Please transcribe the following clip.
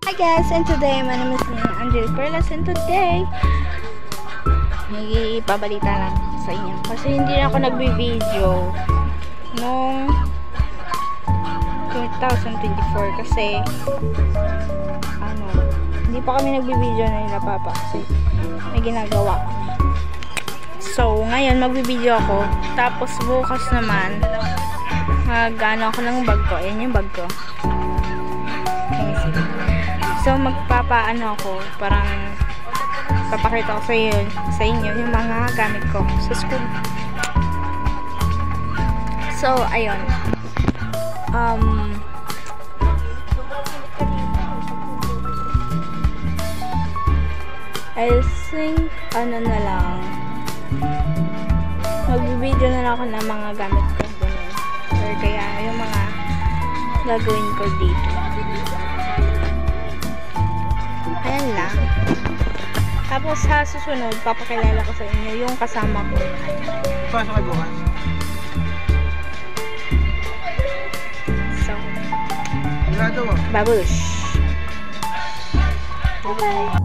Hi guys, and today my name is Angel Perlas, and today may ipabalita lang sa inyo kasi hindi na ako nagbi-video nung 2024 kasi hindi pa kami nagbi-video na nila papa kasi may ginagawa kami. So ngayon magbi-video ako, tapos bukas naman mag-ano ako ng bag ko. Ayan yung bag ko. So magpapaano ako, parang papakita ko sa inyo yung mga gamit ko sa school. So ayun, I think ano na lang, mag-video na lang ako ng mga gamit ko ganun, or kaya yung mga gagawin ko dito. Ayan lang. Tapos sa susunod, papakilala ko sa inyo yung kasama ko. Pasok kayo bukas? So, Sigurado mo? babush! Bye-bye!